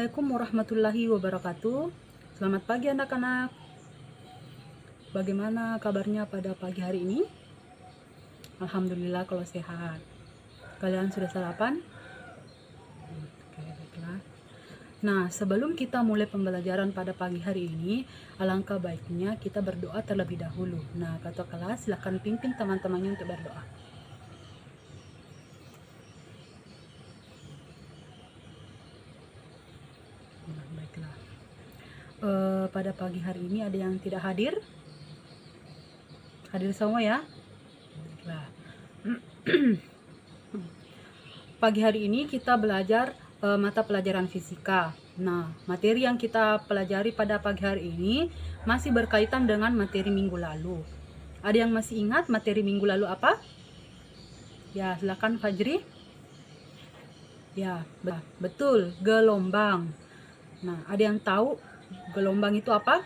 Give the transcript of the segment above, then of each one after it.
Assalamualaikum warahmatullahi wabarakatuh. Selamat pagi anak-anak. Bagaimana kabarnya pada pagi hari ini? Alhamdulillah kalau sehat. Kalian sudah sarapan? Oke, baiklah. Nah, sebelum kita mulai pembelajaran pada pagi hari ini, alangkah baiknya kita berdoa terlebih dahulu. Nah, ketua kelas silakan pimpin teman-temannya untuk berdoa. Nah, baiklah. Pada pagi hari ini ada yang tidak hadir? Hadir semua ya? Baiklah. Pagi hari ini kita belajar mata pelajaran fisika. Nah, materi yang kita pelajari pada pagi hari ini masih berkaitan dengan materi minggu lalu. Ada yang masih ingat materi minggu lalu apa? Ya, silakan Fajri. Ya, betul, gelombang. Nah, ada yang tahu gelombang itu apa?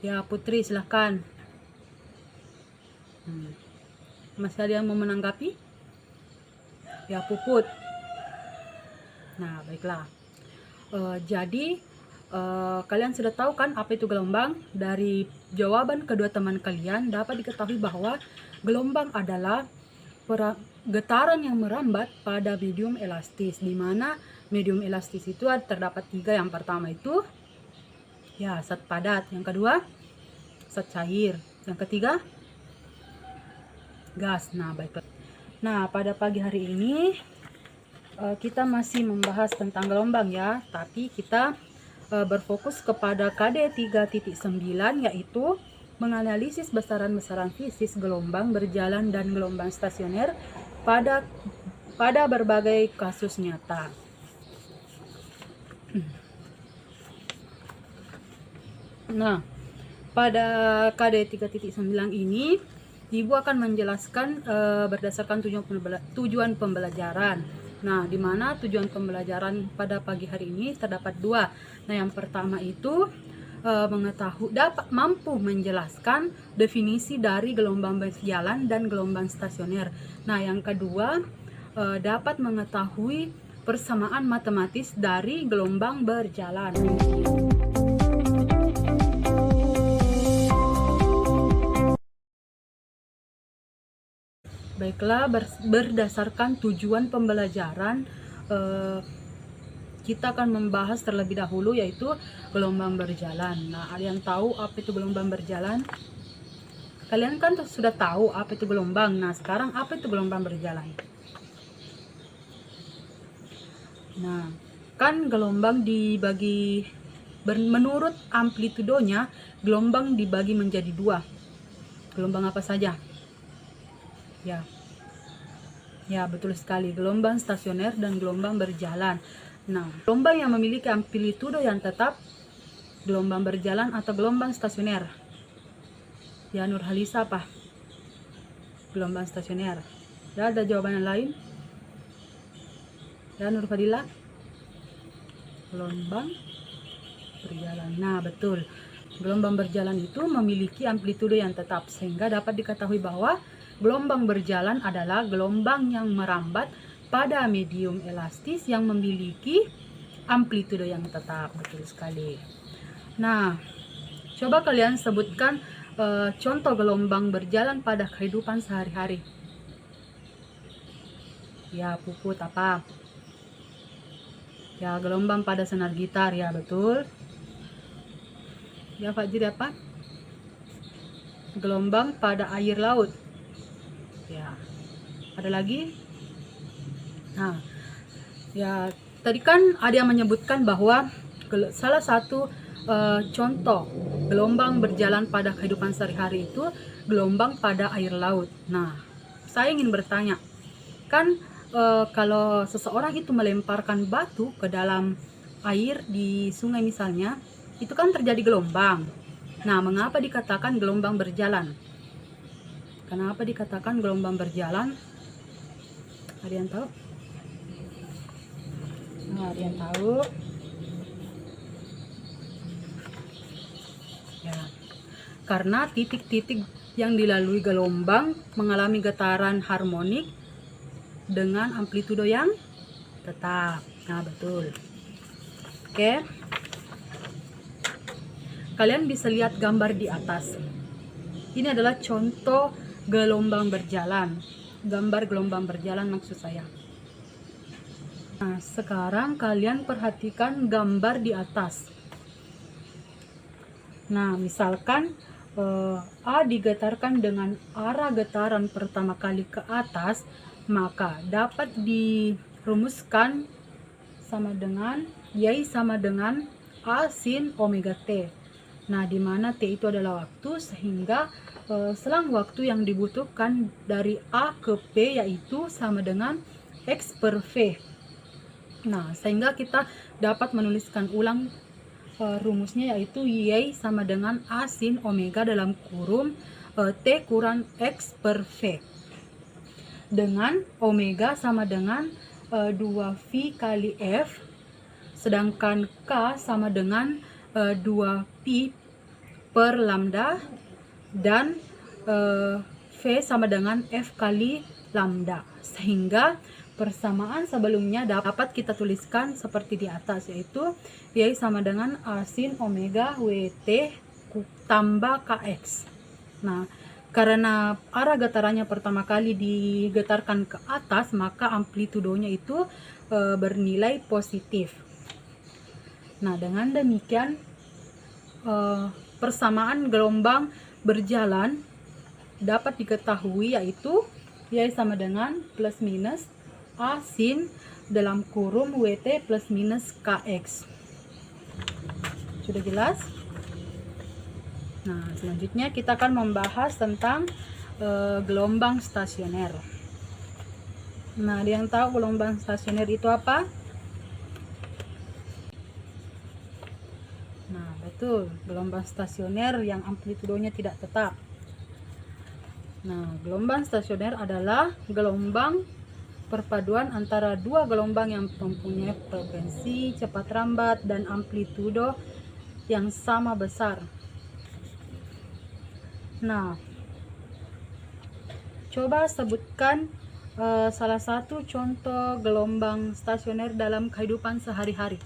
Ya, Putri silakan. Masih ada yang mau menanggapi? Ya, Puput. Nah, baiklah. Jadi kalian sudah tahu kan apa itu gelombang? Dari jawaban kedua teman kalian dapat diketahui bahwa gelombang adalah getaran yang merambat pada medium elastis, di mana medium elastis itu terdapat 3. Yang pertama itu ya zat padat, yang kedua zat cair, yang ketiga gas. Nah, baiklah. Nah, pada pagi hari ini kita masih membahas tentang gelombang ya, tapi kita berfokus kepada KD 3.9, yaitu menganalisis besaran-besaran fisis gelombang berjalan dan gelombang stasioner pada berbagai kasus nyata. Nah, pada KD 3.9 ini Ibu akan menjelaskan berdasarkan tujuan pembelajaran. Nah, di mana tujuan pembelajaran pada pagi hari ini terdapat 2. Nah, yang pertama itu mampu menjelaskan definisi dari gelombang berjalan dan gelombang stasioner. Nah, yang kedua dapat mengetahui persamaan matematis dari gelombang berjalan. Baiklah, berdasarkan tujuan pembelajaran kita akan membahas terlebih dahulu yaitu gelombang berjalan. Nah, ada yang tahu apa itu gelombang berjalan? Kalian kan sudah tahu apa itu gelombang. Nah, sekarang apa itu gelombang berjalan? Nah, kan gelombang dibagi menurut amplitudonya, gelombang dibagi menjadi 2. Gelombang apa saja? Ya, betul sekali, gelombang stasioner dan gelombang berjalan. Nah, gelombang yang memiliki amplitudo yang tetap, gelombang berjalan atau gelombang stasioner? Ya, Nurhalisa apa? Gelombang stasioner. Ya, ada jawaban yang lain? Ya, Nurfadila? Gelombang berjalan. Nah, betul. Gelombang berjalan itu memiliki amplitudo yang tetap, sehingga dapat diketahui bahwa gelombang berjalan adalah gelombang yang merambat pada medium elastis yang memiliki amplitudo yang tetap. Betul sekali. Nah, coba kalian sebutkan contoh gelombang berjalan pada kehidupan sehari-hari. Ya, Puput apa? Ya, gelombang pada senar gitar. Ya, betul. Ya, Fajri apa? Gelombang pada air laut. Ya, ada lagi? Nah, ya tadi kan ada yang menyebutkan bahwa salah satu contoh gelombang berjalan pada kehidupan sehari-hari itu gelombang pada air laut. Nah, saya ingin bertanya, kan kalau seseorang itu melemparkan batu ke dalam air di sungai misalnya, itu kan terjadi gelombang. Nah, mengapa dikatakan gelombang berjalan? Kenapa dikatakan gelombang berjalan? Ada yang tahu? Nah, ada yang tahu? Ya, karena titik-titik yang dilalui gelombang mengalami getaran harmonik dengan amplitudo yang tetap. Nah, betul. Oke. Kalian bisa lihat gambar di atas. Ini adalah contoh gelombang berjalan. Gambar gelombang berjalan maksud saya. Nah, sekarang kalian perhatikan gambar di atas. Nah, misalkan A digetarkan dengan arah getaran pertama kali ke atas, maka dapat dirumuskan sama dengan Y sama dengan A sin omega T. Nah, di mana T itu adalah waktu, sehingga selang waktu yang dibutuhkan dari A ke P yaitu sama dengan X per V. Nah, sehingga kita dapat menuliskan ulang rumusnya, yaitu Y sama dengan A sin omega dalam kurung T kurang X per V. Dengan omega sama dengan 2V kali F, sedangkan K sama dengan 2Pi per lambda, dan V sama dengan F kali lambda. Sehingga persamaan sebelumnya dapat kita tuliskan seperti di atas, yaitu Y sama dengan A sin omega WT tambah KX. Nah, karena arah getarannya pertama kali digetarkan ke atas, maka amplitudonya itu bernilai positif. Nah, dengan demikian persamaan gelombang berjalan dapat diketahui, yaitu Y sama dengan plus minus A sin dalam kurung WT plus minus KX. Sudah jelas? Nah, selanjutnya kita akan membahas tentang gelombang stasioner. Nah, ada yang tahu gelombang stasioner itu apa? Nah, betul, gelombang stasioner yang amplitudonya tidak tetap. Nah, gelombang stasioner adalah gelombang perpaduan antara dua gelombang yang mempunyai frekuensi, cepat rambat, dan amplitudo yang sama besar. Nah, coba sebutkan salah satu contoh gelombang stasioner dalam kehidupan sehari-hari.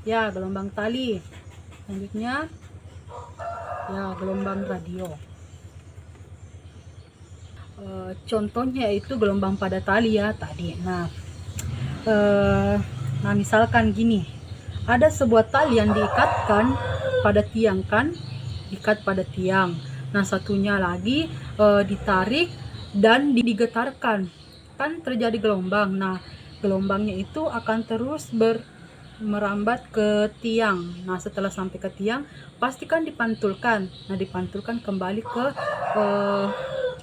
Ya, gelombang tali. Selanjutnya, ya, gelombang radio. Contohnya yaitu gelombang pada tali ya tadi. Nah, misalkan gini, ada sebuah tali yang diikatkan pada tiang kan, ikat pada tiang. Nah, satunya lagi ditarik dan digetarkan, kan terjadi gelombang. Nah, gelombangnya itu akan terus merambat ke tiang. Nah, setelah sampai ke tiang, pastikan dipantulkan. Nah, dipantulkan kembali ke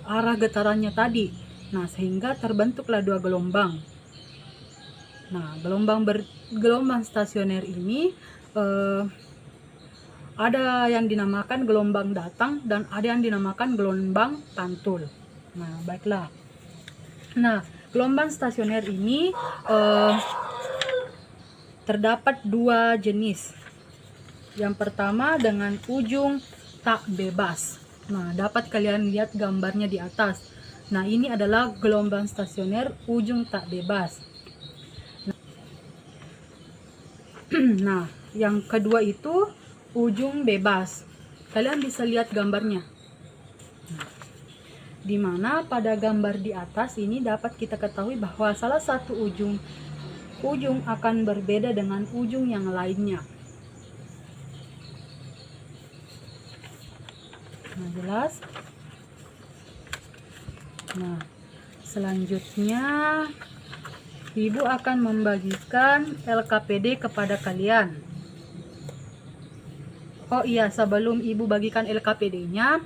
arah getarannya tadi. Nah, sehingga terbentuklah dua gelombang. Nah, gelombang stasioner ini ada yang dinamakan gelombang datang dan ada yang dinamakan gelombang pantul. Nah, baiklah. Nah, gelombang stasioner ini terdapat dua jenis. Yang pertama dengan ujung tak bebas. Nah, dapat kalian lihat gambarnya di atas. Nah, ini adalah gelombang stasioner ujung tak bebas. Nah, yang kedua itu ujung bebas. Kalian bisa lihat gambarnya. Nah, di mana pada gambar di atas ini dapat kita ketahui bahwa salah satu ujung akan berbeda dengan ujung yang lainnya. Nah, jelas? Nah, selanjutnya Ibu akan membagikan LKPD kepada kalian. Oh iya, sebelum Ibu bagikan LKPD-nya,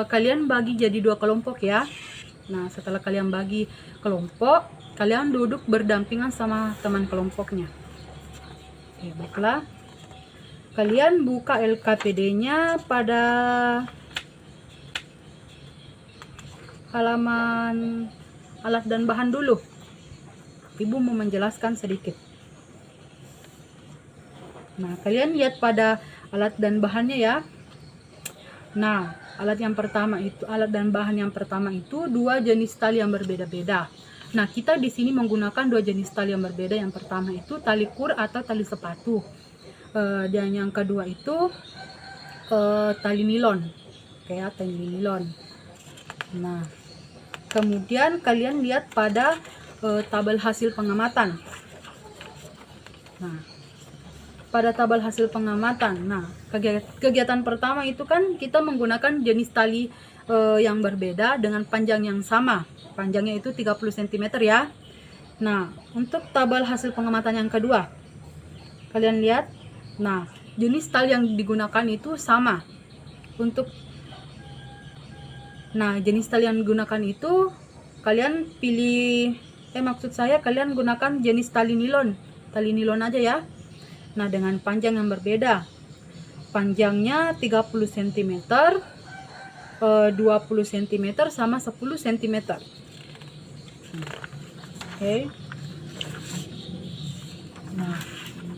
kalian bagi jadi dua kelompok ya. Nah, setelah kalian bagi kelompok, kalian duduk berdampingan sama teman kelompoknya. Oke, baiklah. Kalian buka LKPD-nya pada halaman alat dan bahan dulu. Ibu mau menjelaskan sedikit. Nah, kalian lihat pada alat dan bahannya ya. Nah, alat dan bahan yang pertama itu dua jenis tali yang berbeda-beda. Nah, kita di sini menggunakan dua jenis tali yang berbeda. Yang pertama itu tali kur atau tali sepatu. Dan yang kedua itu tali nilon. Kayak tali nilon. Nah, kemudian kalian lihat pada tabel hasil pengamatan. Nah, pada tabel hasil pengamatan. Nah, kegiatan pertama itu kan kita menggunakan jenis tali yang berbeda dengan panjang yang sama. Panjangnya itu 30 cm ya. Nah, untuk tabel hasil pengamatan yang kedua. Kalian lihat. Nah, jenis tali yang digunakan itu sama. Jenis tali yang digunakan itu kalian pilih kalian gunakan jenis tali nilon. Tali nilon aja ya. Nah, dengan panjang yang berbeda. Panjangnya 30 cm, 20 cm sama 10 cm. Oke. Nah,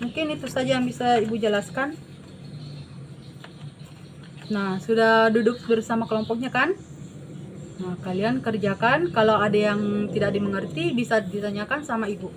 mungkin itu saja yang bisa Ibu jelaskan. Nah, sudah duduk bersama kelompoknya kan? Nah, kalian kerjakan. Kalau ada yang tidak dimengerti bisa ditanyakan sama Ibu.